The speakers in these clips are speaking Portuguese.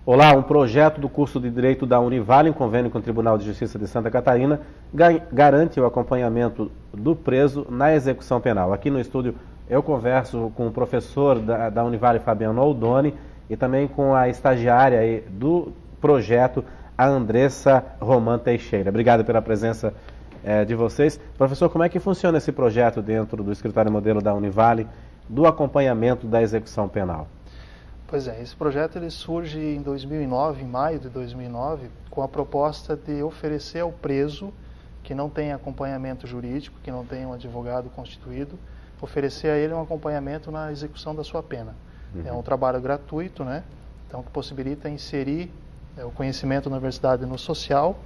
Olá, um projeto do curso de Direito da Univale, em convênio com o Tribunal de Justiça de Santa Catarina, garante o acompanhamento do preso na execução penal. Aqui no estúdio eu converso com o professor da Univale, Fabiano Oldoni, e também com a estagiária do projeto, a Andressa Roman Teixeira. Obrigado pela presença de vocês. Professor, como é que funciona esse projeto dentro do escritório modelo da Univale, do acompanhamento da execução penal? Pois é, esse projeto ele surge em 2009, em maio de 2009, com a proposta de oferecer ao preso que não tem acompanhamento jurídico, que não tem um advogado constituído, oferecer a ele um acompanhamento na execução da sua pena. É um trabalho gratuito, né? Então, que possibilita inserir o conhecimento na universidade no social,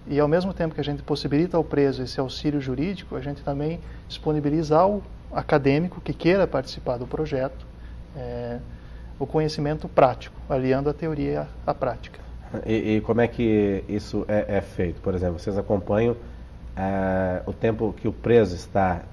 e ao mesmo tempo que a gente possibilita ao preso esse auxílio jurídico, a gente também disponibiliza ao acadêmico que queira participar do projeto o conhecimento prático, aliando a teoria à prática. E como é que isso é feito? Por exemplo, vocês acompanham o tempo que o preso está,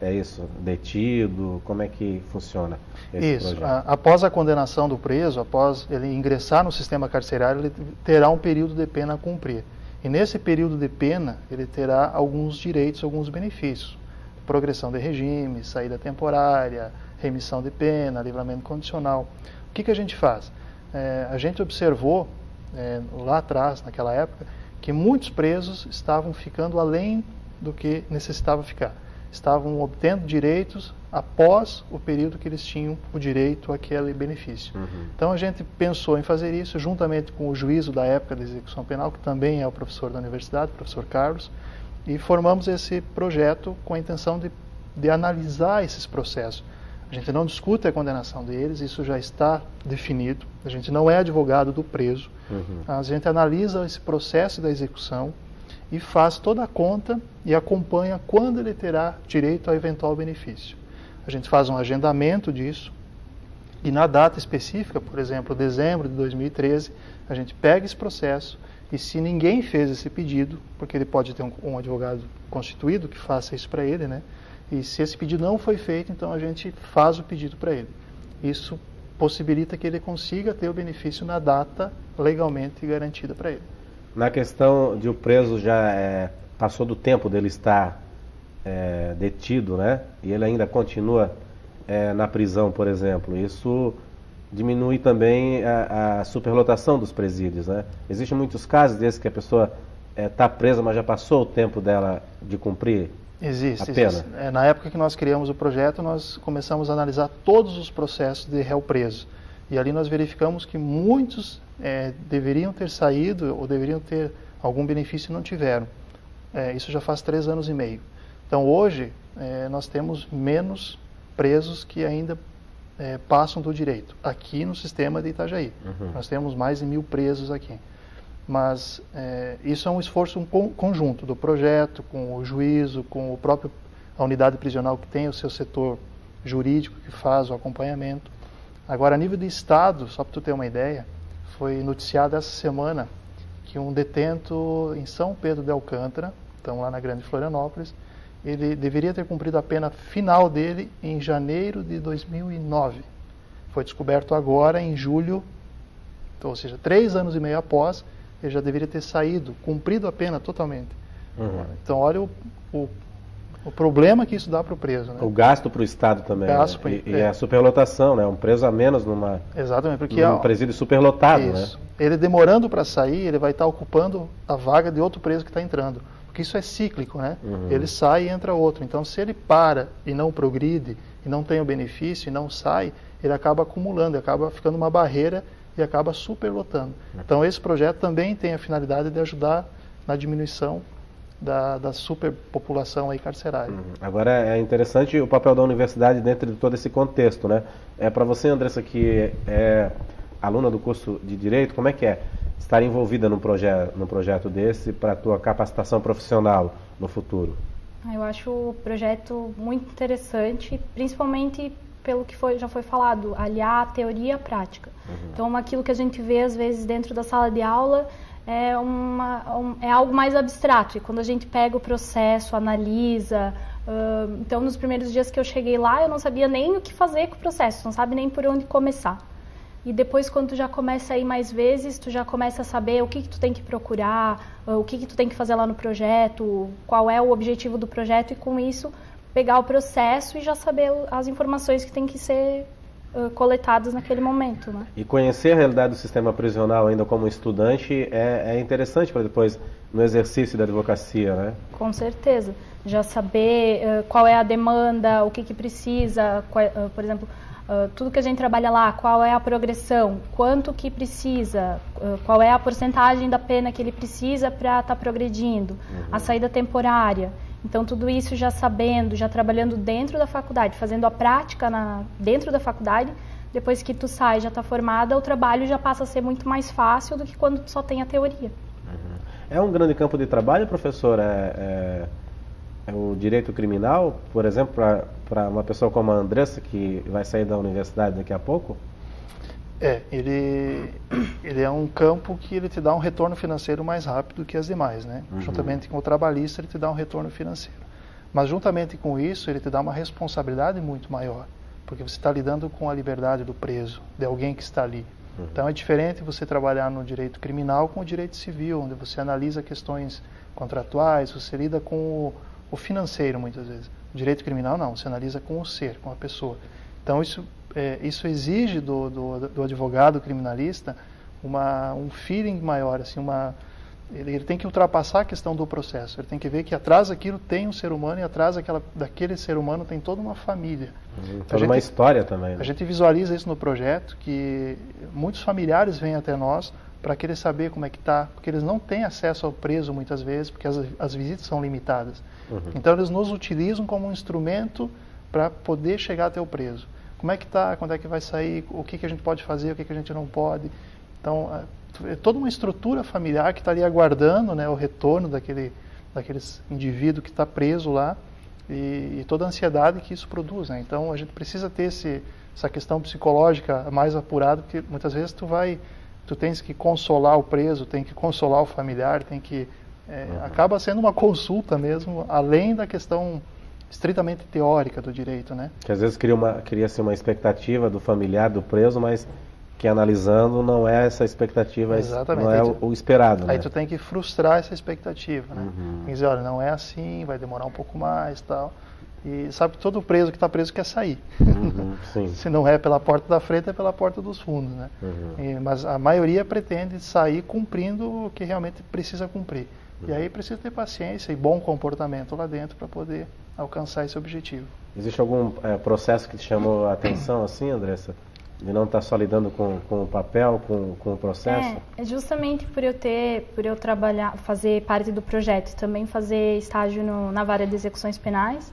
detido? Como é que funciona esse projeto? Após a condenação do preso, após ele ingressar no sistema carcerário, ele terá um período de pena a cumprir. E nesse período de pena, ele terá alguns direitos, alguns benefícios. Progressão de regime, saída temporária, remissão de pena, livramento condicional. O que a gente faz? A gente observou, lá atrás, naquela época, que muitos presos estavam ficando além do que necessitava ficar. Estavam obtendo direitos após o período que eles tinham o direito àquele benefício. Então a gente pensou em fazer isso juntamente com o juízo da época da execução penal, que também é o professor da universidade, o professor Carlos, e formamos esse projeto com a intenção de analisar esses processos. A gente não discute a condenação deles, isso já está definido. A gente não é advogado do preso. A gente analisa esse processo da execução e faz toda a conta e acompanha quando ele terá direito a eventual benefício. A gente faz um agendamento disso e na data específica, por exemplo, dezembro de 2013, a gente pega esse processo e se ninguém fez esse pedido, porque ele pode ter um advogado constituído que faça isso para ele, né? E se esse pedido não foi feito, então a gente faz o pedido para ele. Isso possibilita que ele consiga ter o benefício na data legalmente garantida para ele. Na questão de o preso já passou do tempo dele estar detido, né? E ele ainda continua na prisão, por exemplo. Isso diminui também a superlotação dos presídios, né? Existem muitos casos desses que a pessoa está presa, mas já passou o tempo dela de cumprir. Existe. Na época que nós criamos o projeto, nós começamos a analisar todos os processos de réu preso. E ali nós verificamos que muitos deveriam ter saído ou deveriam ter algum benefício e não tiveram. Isso já faz 3 anos e meio. Então hoje nós temos menos presos que ainda passam do direito, aqui no sistema de Itajaí. Nós temos mais de 1000 presos aqui. Mas isso é um esforço conjunto do projeto, com o juízo, com a unidade prisional que tem o seu setor jurídico que faz o acompanhamento. Agora, a nível de Estado, só para tu ter uma ideia, foi noticiado essa semana que um detento em São Pedro de Alcântara, então lá na Grande Florianópolis, ele deveria ter cumprido a pena final dele em janeiro de 2009. Foi descoberto agora em julho, ou seja, 3 anos e meio após, ele já deveria ter saído, cumprido a pena totalmente. Então, olha o problema que isso dá para o preso. Né? O gasto para o Estado também. E a superlotação, né? Um preso a menos Exatamente, porque num presídio superlotado. Isso. Né? Ele demorando para sair, ele vai estar ocupando a vaga de outro preso que está entrando. Porque isso é cíclico, né? Ele sai e entra outro. Então, se ele para e não progride, e não tem o benefício, e não sai, ele acaba acumulando, acaba ficando uma barreira e acaba superlotando. Então esse projeto também tem a finalidade de ajudar na diminuição da superpopulação aí carcerária. Agora é interessante o papel da universidade dentro de todo esse contexto, né? Para você, Andressa, que é aluna do curso de Direito, como é que é estar envolvida num projeto desse para a tua capacitação profissional no futuro? Eu acho o projeto muito interessante, principalmente pelo que já foi falado, aliar a teoria à prática. Então, aquilo que a gente vê, às vezes, dentro da sala de aula é algo mais abstrato. E quando a gente pega o processo, analisa... então, nos primeiros dias que eu cheguei lá, eu não sabia nem o que fazer com o processo, não sabe nem por onde começar. e depois quando tu já começa a ir mais vezes, tu já começa a saber o que tu tem que procurar, o que tu tem que fazer lá no projeto, qual é o objetivo do projeto, e com isso pegar o processo e já saber as informações que tem que ser coletadas naquele momento, né? E conhecer a realidade do sistema prisional ainda como estudante é interessante para depois no exercício da advocacia, né? Com certeza. Já saber qual é a demanda, o que precisa, por exemplo, tudo que a gente trabalha lá, qual é a progressão, quanto que precisa, qual é a porcentagem da pena que ele precisa para estar progredindo, a saída temporária. Então, tudo isso já sabendo, já trabalhando dentro da faculdade, fazendo a prática dentro da faculdade, depois que tu sai, já está formada, o trabalho já passa a ser muito mais fácil do que quando tu só tem a teoria. É um grande campo de trabalho, professor? É o direito criminal, por exemplo, para uma pessoa como a Andressa, que vai sair da universidade daqui a pouco? Ele é um campo que ele te dá um retorno financeiro mais rápido que as demais, né? Juntamente com o trabalhista, ele te dá um retorno financeiro. Mas juntamente com isso, ele te dá uma responsabilidade muito maior, porque você está lidando com a liberdade do preso, de alguém que está ali. Então é diferente você trabalhar no direito criminal com o direito civil, onde você analisa questões contratuais, você lida com o financeiro muitas vezes. O direito criminal não, você analisa com o ser, com a pessoa. Então isso exige do advogado criminalista um feeling maior, assim, ele tem que ultrapassar a questão do processo, ele tem que ver que atrás daquilo tem um ser humano e atrás daquele ser humano tem toda uma família. Toda uma história também. Né? A gente visualiza isso no projeto, que muitos familiares vêm até nós para querer saber como é que está, porque eles não têm acesso ao preso muitas vezes, porque as visitas são limitadas. Então eles nos utilizam como um instrumento para poder chegar até o preso. Como é que está, quando é que vai sair, o que a gente pode fazer, o que a gente não pode. Então, é toda uma estrutura familiar que está ali aguardando, né, o retorno daquele indivíduo que está preso lá e toda a ansiedade que isso produz. Né? Então, a gente precisa ter essa questão psicológica mais apurada, porque muitas vezes tu tens que consolar o preso, tem que consolar o familiar, acaba sendo uma consulta mesmo, além da questão estritamente teórica do direito, né? Que às vezes cria-se uma expectativa do familiar, do preso, mas que analisando não é essa expectativa, exatamente. Não é o esperado. Aí né? tu tem que frustrar essa expectativa, né? Tem que dizer, olha, não é assim, vai demorar um pouco mais, tal. E sabe que todo preso que está preso quer sair. Sim. Se não é pela porta da frente, é pela porta dos fundos, né? Mas a maioria pretende sair cumprindo o que realmente precisa cumprir. E aí precisa ter paciência e bom comportamento lá dentro para poder alcançar esse objetivo. Existe algum processo que te chamou a atenção, assim, Andressa? De não estar só lidando com o papel, com o processo? É justamente por eu trabalhar, fazer parte do projeto, também fazer estágio na vara de execuções penais.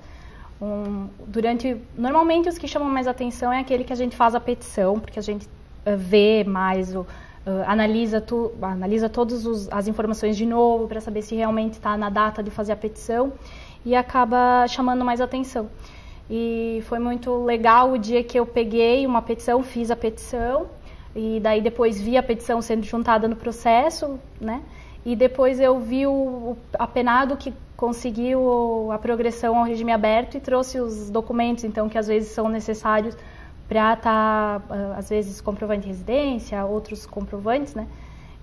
Normalmente os que chamam mais atenção é aquele que a gente faz a petição, porque a gente vê mais, analisa todas as informações de novo para saber se realmente está na data de fazer a petição e acaba chamando mais atenção. E foi muito legal o dia que eu peguei uma petição, fiz a petição e daí depois vi a petição sendo juntada no processo, né? E depois eu vi o apenado que conseguiu a progressão ao regime aberto e trouxe os documentos, então, que às vezes são necessários para estar, às vezes, comprovante de residência, outros comprovantes, né?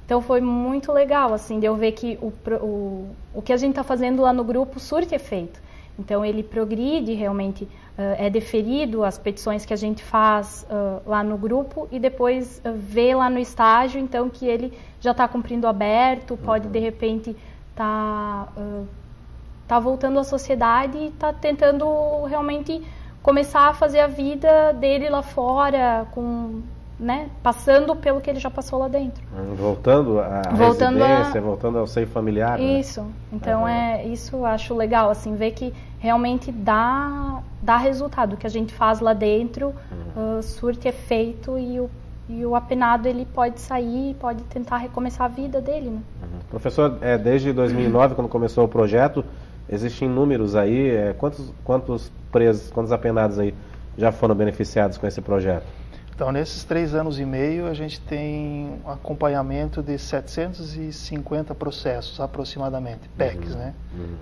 Então foi muito legal, assim, de eu ver que o que a gente está fazendo lá no grupo surte efeito. Então ele progride realmente, é deferido as petições que a gente faz lá no grupo e depois vê lá no estágio, então que ele já está cumprindo aberto, pode de repente tá voltando à sociedade e está tentando realmente começar a fazer a vida dele lá fora, né, passando pelo que ele já passou lá dentro. Voltando à residência, voltando ao seio familiar. Isso. Né? Então, isso eu acho legal, assim, ver que realmente dá resultado. O que a gente faz lá dentro surte efeito e o apenado ele pode sair, pode tentar recomeçar a vida dele. Né? Professor, desde 2009, quando começou o projeto, existem números aí, quantos presos, quantos apenados aí já foram beneficiados com esse projeto? Então, nesses 3 anos e meio, a gente tem um acompanhamento de 750 processos, aproximadamente, PECs, né?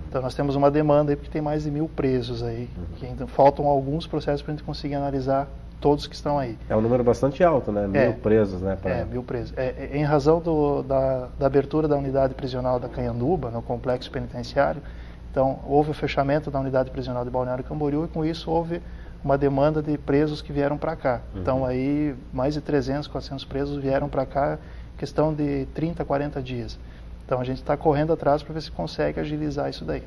Então, nós temos uma demanda aí, porque tem mais de 1.000 presos aí, que ainda faltam alguns processos para a gente conseguir analisar todos que estão aí. É um número bastante alto, né? 1.000 presos, né? 1.000 presos. Em razão da abertura da unidade prisional da Canhanduba, no complexo penitenciário, então houve o fechamento da unidade prisional de Balneário Camboriú e com isso houve uma demanda de presos que vieram para cá. Então aí mais de 300, 400 presos vieram para cá, questão de 30, 40 dias. Então a gente está correndo atrás para ver se consegue agilizar isso daí.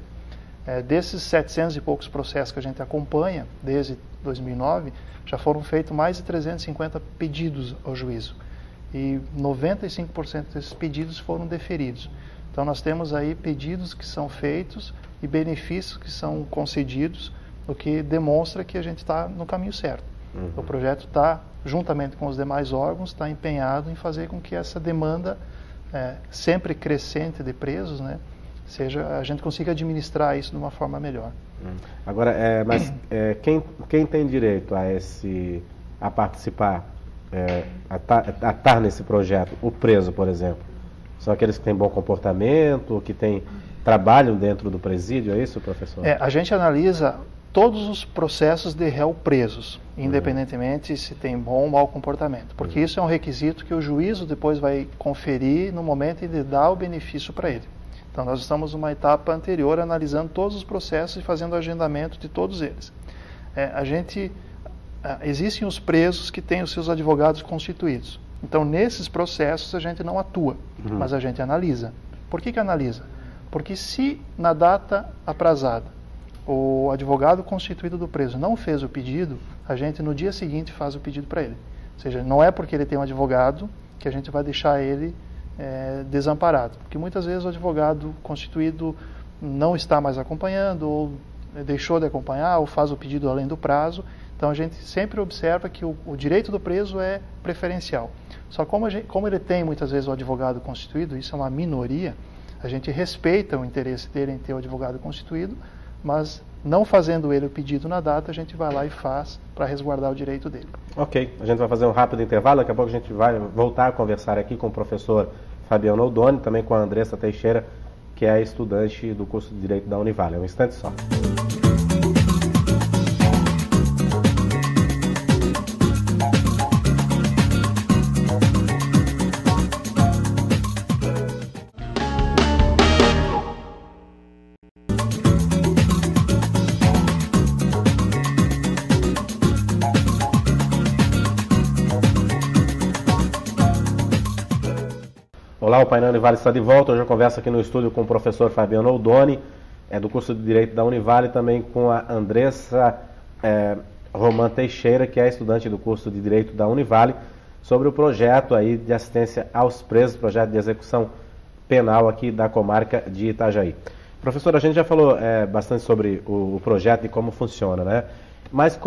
Desses 700 e poucos processos que a gente acompanha desde 2009, já foram feitos mais de 350 pedidos ao juízo. E 95% desses pedidos foram deferidos. Então nós temos aí pedidos que são feitos e benefícios que são concedidos, o que demonstra que a gente está no caminho certo. O projeto está, juntamente com os demais órgãos, está empenhado em fazer com que essa demanda sempre crescente de presos, né, a gente consiga administrar isso de uma forma melhor. Agora, quem tem direito a participar, a estar nesse projeto, o preso, por exemplo? São aqueles que têm bom comportamento, que trabalham dentro do presídio, é isso, professor? A gente analisa todos os processos de réu presos, independentemente se tem bom ou mau comportamento, porque isso é um requisito que o juízo depois vai conferir no momento de dar o benefício para ele. Então nós estamos numa etapa anterior analisando todos os processos e fazendo o agendamento de todos eles. Existem os presos que têm os seus advogados constituídos. Então nesses processos a gente não atua, mas a gente analisa. Por que analisa? Porque se na data aprazada o advogado constituído do preso não fez o pedido, a gente no dia seguinte faz o pedido para ele. Ou seja, não é porque ele tem um advogado que a gente vai deixar ele desamparado. Porque muitas vezes o advogado constituído não está mais acompanhando, ou deixou de acompanhar, ou faz o pedido além do prazo. Então a gente sempre observa que o direito do preso é preferencial. Só como ele tem muitas vezes o advogado constituído, isso é uma minoria, a gente respeita o interesse dele em ter o advogado constituído, mas não fazendo ele o pedido na data, a gente vai lá e faz para resguardar o direito dele. Ok, a gente vai fazer um rápido intervalo, daqui a pouco a gente vai voltar a conversar aqui com o professor Fabiano Oldoni, também com a Andressa Teixeira, que é estudante do curso de Direito da Univale. Um instante só. Olá, o Painel Univale está de volta. Hoje eu converso aqui no estúdio com o professor Fabiano Oldoni, do curso de Direito da Univale, e também com a Andressa Roman Teixeira, que é estudante do curso de Direito da Univale, sobre o projeto aí de assistência aos presos, projeto de execução penal aqui da comarca de Itajaí. Professor, a gente já falou bastante sobre o projeto e como funciona, né? Mas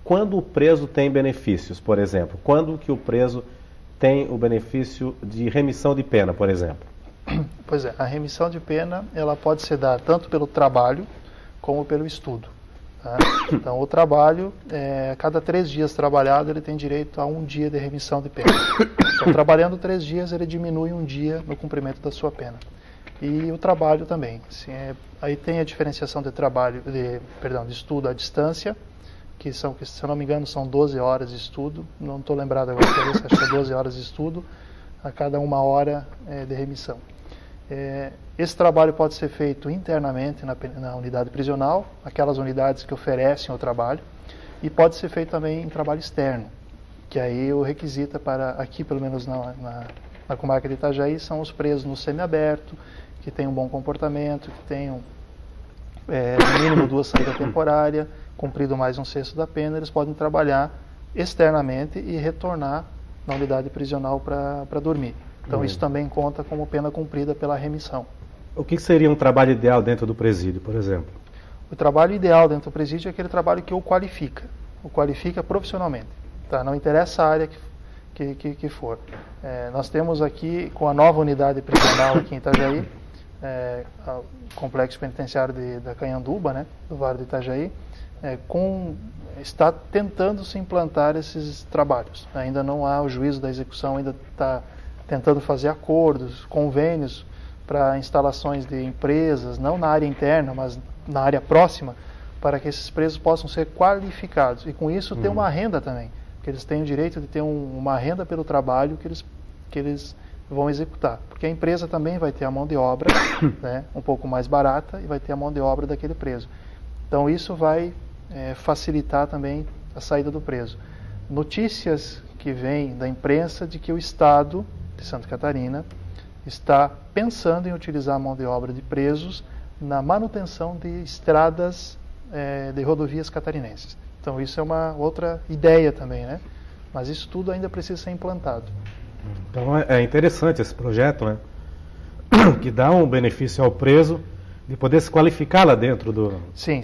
quando o preso tem benefícios, por exemplo? Quando que o preso tem o benefício de remissão de pena, por exemplo? Pois é, a remissão de pena ela pode ser dada tanto pelo trabalho como pelo estudo. Tá? Então, o trabalho, a cada 3 dias trabalhado, ele tem direito a 1 dia de remissão de pena. Então, trabalhando 3 dias, ele diminui 1 dia no cumprimento da sua pena. E o trabalho também. Aí tem a diferenciação de de estudo à distância, que se eu não me engano são 12 horas de estudo, não estou lembrado agora, acho que é 12 horas de estudo a cada 1 hora de remissão. Esse trabalho pode ser feito internamente na unidade prisional, aquelas unidades que oferecem o trabalho, e pode ser feito também em trabalho externo, que aí o requisito aqui pelo menos na comarca de Itajaí, são os presos no semiaberto, que têm um bom comportamento, que tenham no mínimo 2 saídas temporárias, cumprido mais 1/6 da pena, eles podem trabalhar externamente e retornar na unidade prisional para dormir. Então isso também conta como pena cumprida pela remissão. O que seria um trabalho ideal dentro do presídio, por exemplo? O trabalho ideal dentro do presídio é aquele trabalho que o qualifica profissionalmente. Tá? Não interessa a área que for. Nós temos aqui, com a nova unidade prisional aqui em Itajaí, o complexo penitenciário da Canhanduba, né, do Vale do Itajaí, está tentando se implantar esses trabalhos. Ainda não há o juízo da execução, ainda está tentando fazer acordos, convênios para instalações de empresas, não na área interna, mas na área próxima, para que esses presos possam ser qualificados e com isso ter uma renda também, porque eles têm o direito de ter uma renda pelo trabalho que eles vão executar, porque a empresa também vai ter a mão de obra né, um pouco mais barata e vai ter a mão de obra daquele preso. Então isso vai facilitar também a saída do preso. Notícias que vêm da imprensa de que o Estado de Santa Catarina está pensando em utilizar a mão de obra de presos na manutenção de estradas de rodovias catarinenses. Então isso é uma outra ideia também, né? Mas isso tudo ainda precisa ser implantado. Então é interessante esse projeto, né? Que dá um benefício ao preso de poder se qualificar lá dentro do... Sim.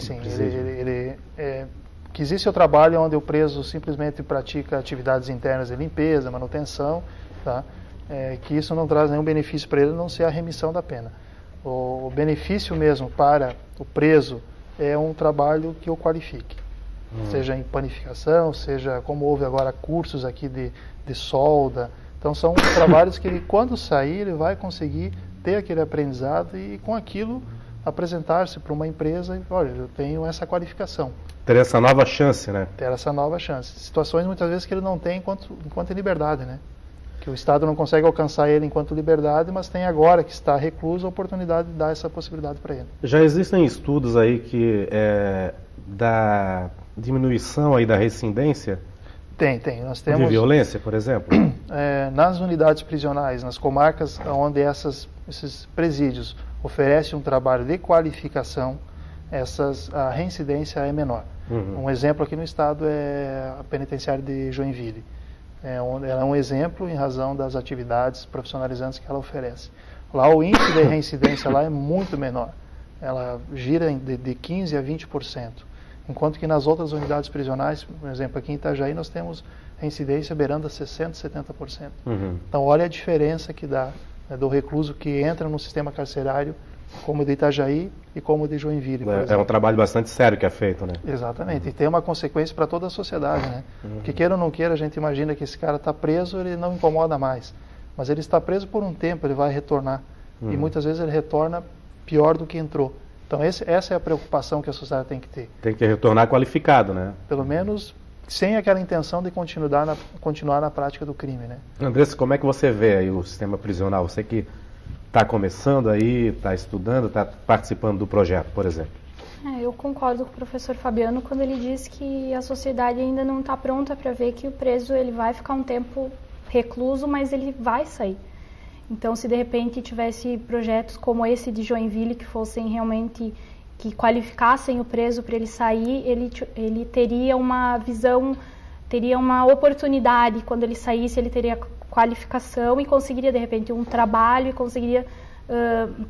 Que existe o trabalho onde o preso simplesmente pratica atividades internas de limpeza, manutenção, tá? Que isso não traz nenhum benefício para ele, a não ser a remissão da pena. O benefício mesmo para o preso é um trabalho que o qualifique, seja em panificação, seja como houve agora cursos aqui de solda. Então são trabalhos que ele, quando sair, ele vai conseguir ter aquele aprendizado e com aquilo apresentar-se para uma empresa e, olha, eu tenho essa qualificação. Ter essa nova chance, né? Ter essa nova chance. Situações muitas vezes que ele não tem enquanto em liberdade, né? Que o Estado não consegue alcançar ele enquanto liberdade, mas tem agora que está recluso a oportunidade de dar essa possibilidade para ele. Já existem estudos aí que da diminuição aí da recidência? Tem. Nós temos, de violência, por exemplo? Nas unidades prisionais, nas comarcas onde esses presídios oferecem um trabalho de qualificação, a reincidência é menor. Um exemplo aqui no estado é a penitenciária de Joinville. Ela é um exemplo em razão das atividades profissionalizantes que ela oferece. Lá o índice de reincidência lá é muito menor. Ela gira de 15% a 20%. Enquanto que nas outras unidades prisionais, por exemplo, aqui em Itajaí, nós temos reincidência beirando a 60%, 70%. Então, olha a diferença que dá, né, do recluso que entra no sistema carcerário, como o de Itajaí e como o de Joinville. É um trabalho bastante sério que é feito, né? Exatamente. E tem uma consequência para toda a sociedade, né? Porque queira ou não queira, a gente imagina que esse cara está preso, ele não incomoda mais. Mas ele está preso por um tempo, ele vai retornar. E muitas vezes ele retorna pior do que entrou. Então essa é a preocupação que a sociedade tem que ter. Tem que retornar qualificado, né? Pelo menos sem aquela intenção de continuar na prática do crime, né? Andressa, como é que você vê aí o sistema prisional? Você que está começando aí, está estudando, está participando do projeto, por exemplo. Eu concordo com o professor Fabiano quando ele diz que a sociedade ainda não está pronta para ver que o preso ele vai ficar um tempo recluso, mas ele vai sair. Então, se de repente tivesse projetos como esse de Joinville que fossem realmente, que qualificassem o preso para ele sair, ele teria uma visão, teria uma oportunidade, quando ele saísse ele teria qualificação e conseguiria de repente um trabalho e conseguiria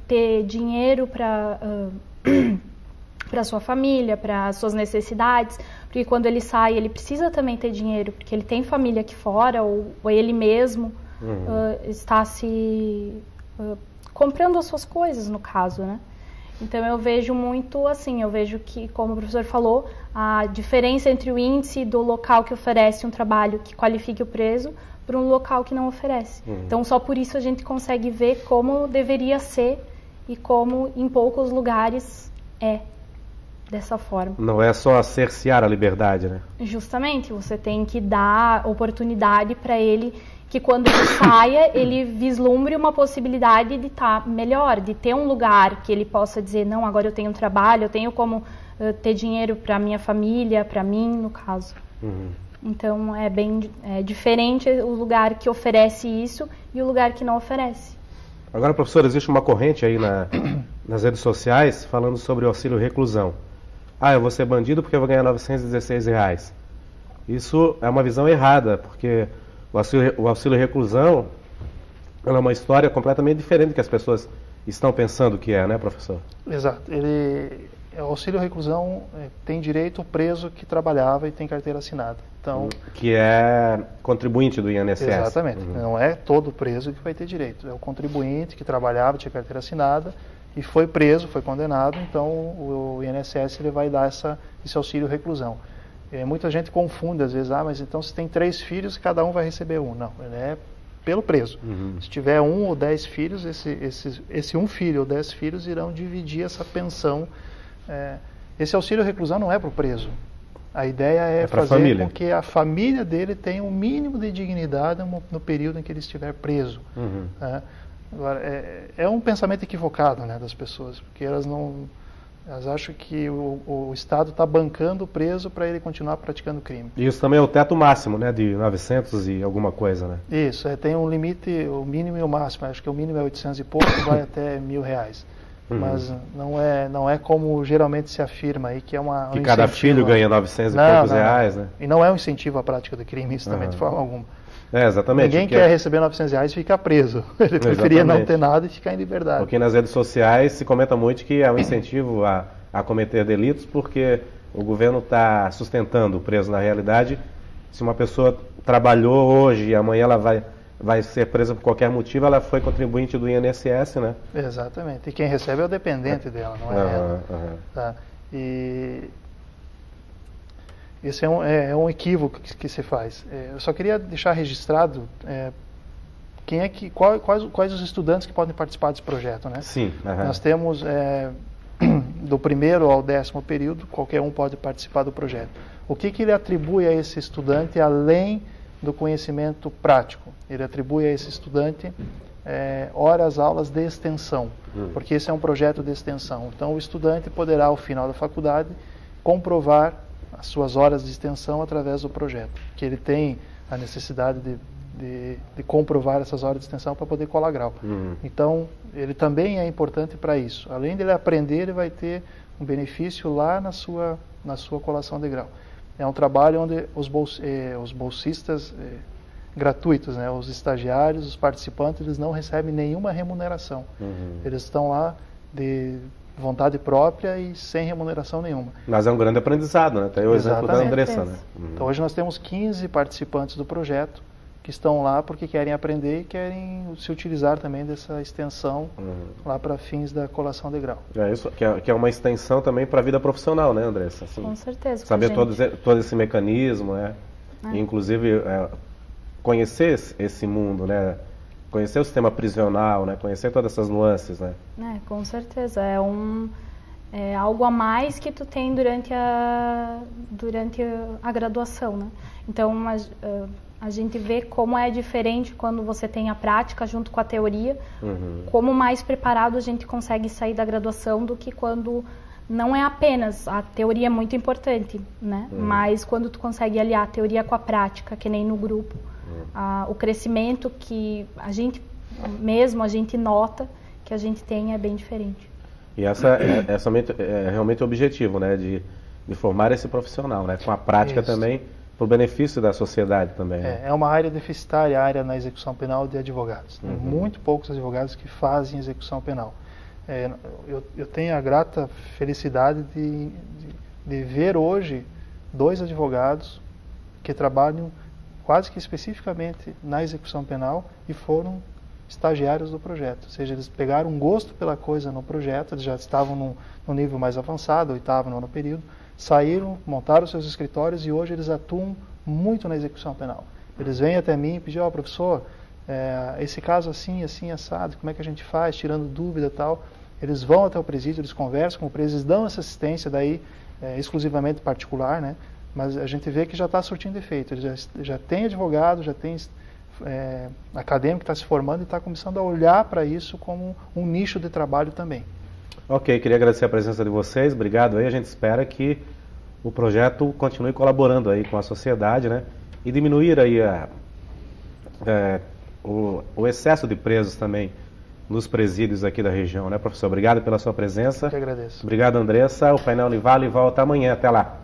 ter dinheiro para sua família, para suas necessidades, porque quando ele sai ele precisa também ter dinheiro, porque ele tem família aqui fora ou ele mesmo está comprando as suas coisas, no caso, né? Então eu vejo muito assim, eu vejo que, como o professor falou, a diferença entre o índice do local que oferece um trabalho que qualifique o preso para um local que não oferece. Então só por isso a gente consegue ver como deveria ser e como em poucos lugares é dessa forma. Não é só cercear a liberdade, né? Justamente, você tem que dar oportunidade para ele, que quando ele saia, ele vislumbre uma possibilidade de estar melhor, de ter um lugar que ele possa dizer, não, agora eu tenho um trabalho, eu tenho como ter dinheiro para minha família, para mim, no caso. Então, é bem diferente o lugar que oferece isso e o lugar que não oferece. Agora, professor, existe uma corrente aí nas redes sociais falando sobre o auxílio reclusão. Eu vou ser bandido porque eu vou ganhar R$916. Isso é uma visão errada, porque o auxílio reclusão é uma história completamente diferente do que as pessoas estão pensando que é, né, professor? Exato. O auxílio reclusão tem direito o preso que trabalhava e tem carteira assinada. Então, que é contribuinte do INSS. Exatamente. Não é todo preso que vai ter direito. É o contribuinte que trabalhava, tinha carteira assinada e foi preso, foi condenado. Então, o INSS ele vai dar esse auxílio reclusão. Muita gente confunde às vezes, mas então se tem 3 filhos, cada um vai receber um. Não, ele é pelo preso. Se tiver 1 ou 10 filhos, esse 1 filho ou 10 filhos irão dividir essa pensão Esse auxílio reclusão não é para o preso. A ideia é fazer com que a família dele tenha um mínimo de dignidade no período em que ele estiver preso. Né? Agora, é um pensamento equivocado, né, das pessoas, porque elas acham que o Estado está bancando o preso para ele continuar praticando crime. E isso também é o teto máximo, né, de 900 e alguma coisa, né? Isso, tem um limite, o mínimo e o máximo. Acho que o mínimo é 800 e pouco, vai até R$1.000. Mas não é como geralmente se afirma aí, que é uma... Que cada filho ganha 900 e poucos reais, né? E não é um incentivo à prática do crime, isso também de forma alguma. Exatamente. Ninguém quer receber R$900 e ficar preso. Ele preferia não ter nada e ficar em liberdade. Porque nas redes sociais se comenta muito que é um incentivo a cometer delitos, porque o governo está sustentando o preso. Na realidade, se uma pessoa trabalhou hoje e amanhã ela vai ser presa por qualquer motivo, ela foi contribuinte do INSS, né? Exatamente. E quem recebe é o dependente dela, não é ela. Tá? E esse é um equívoco que se faz. Eu só queria deixar registrado quais os estudantes que podem participar desse projeto, né? Sim. Nós temos do primeiro ao 10º período, qualquer um pode participar do projeto. O que ele atribui a esse estudante além do conhecimento prático? Ele atribui a esse estudante aulas de extensão, porque esse é um projeto de extensão. Então o estudante poderá, ao final da faculdade, comprovar as suas horas de extensão através do projeto, que ele tem a necessidade de comprovar essas horas de extensão para poder colar grau. Então, ele também é importante para isso. Além de ele aprender, ele vai ter um benefício lá na sua colação de grau. É um trabalho onde os bolsistas gratuitos, né, os estagiários, os participantes, eles não recebem nenhuma remuneração. Eles estão lá de vontade própria e sem remuneração nenhuma. Mas é um grande aprendizado, né? Tem o exemplo da Andressa, né? Então hoje nós temos 15 participantes do projeto que estão lá porque querem aprender e querem se utilizar também dessa extensão lá para fins da colação de grau. Isso, que é uma extensão também para a vida profissional, né, Andressa? Assim, com certeza. Saber todo esse mecanismo, né? E, inclusive, conhecer esse mundo, né? Conhecer o sistema prisional, né? Conhecer todas essas nuances, né? Com certeza. É algo a mais que tu tem durante a graduação, né? Então, a gente vê como é diferente quando você tem a prática junto com a teoria, como mais preparado a gente consegue sair da graduação do que quando não é apenas, a teoria é muito importante, né? Mas quando tu consegue aliar a teoria com a prática, que nem no grupo, o crescimento que a gente nota que a gente tem é bem diferente. E essa é realmente o objetivo, né? De formar esse profissional, né? Com a prática também, para o benefício da sociedade também. Né? É uma área deficitária, a área na execução penal de advogados. Tem muito poucos advogados que fazem execução penal. Eu tenho a grata felicidade de ver hoje 2 advogados que trabalham quase que especificamente na execução penal e foram estagiários do projeto. Ou seja, eles pegaram um gosto pela coisa no projeto, eles já estavam no nível mais avançado, 8º, 9º período, saíram, montaram seus escritórios e hoje eles atuam muito na execução penal. Eles vêm até mim e pedem, professor, esse caso assim, assim, assado, como é que a gente faz, tirando dúvida e tal. Eles vão até o presídio, eles conversam com o presídio, eles dão essa assistência daí exclusivamente particular, né? Mas a gente vê que já está surtindo efeito. Ele já tem advogado, já tem acadêmico que está se formando e está começando a olhar para isso como um nicho de trabalho também. Ok, queria agradecer a presença de vocês, obrigado aí. A gente espera que o projeto continue colaborando aí com a sociedade, né? E diminuir aí o excesso de presos também nos presídios aqui da região, né, professor? Obrigado pela sua presença. Eu que agradeço. Obrigado, Andressa. O painel Univale volta amanhã. Até lá.